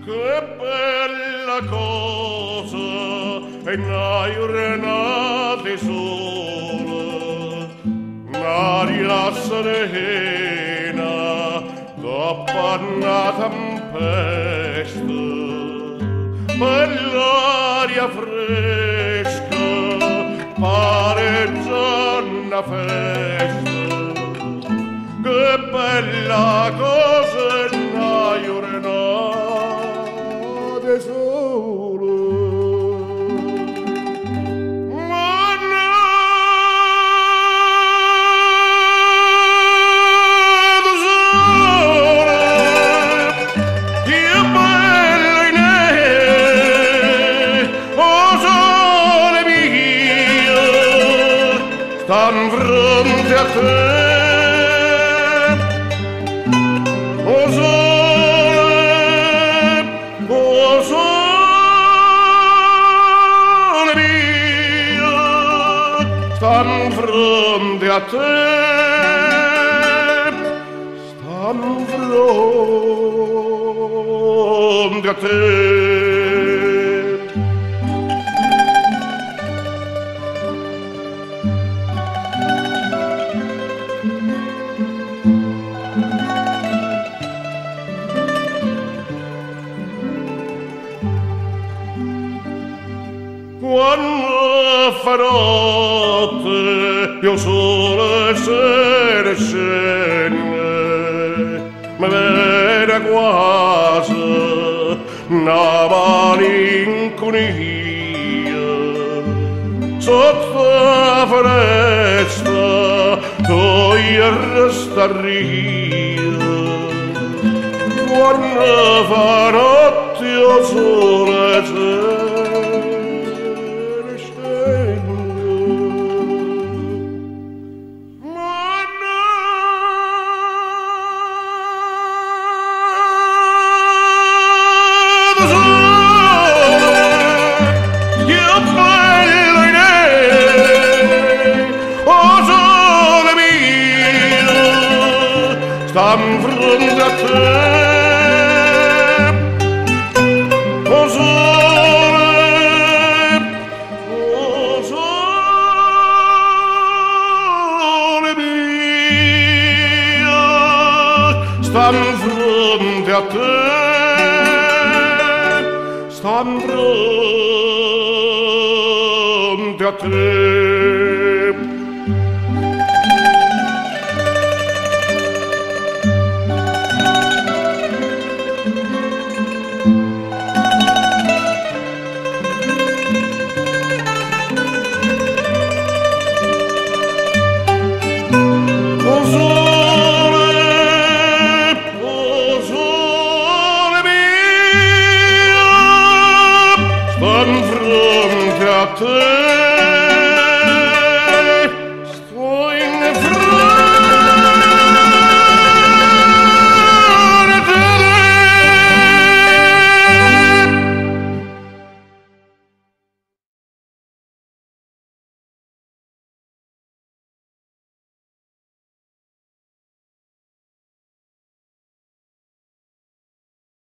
Che bella cosa è una giornata sola, un'aria serena dopo una tempesta, bell'aria fresca pare già una festa. Che bella cosa è una giornata solo, ma nata sola, che bella in oh sole mio, stan fronte a te. Oh sole mio, stan fronte a te, stan fronte a te. Quando fa notte io solo se ne scende, mi vede quasi una malinconia sotto la foresta togliere sta ria. Quando fa notte io solo se stan fronte a te, oh sole mio, stan fronte a te, stan fronte a te. Stan fronte a te.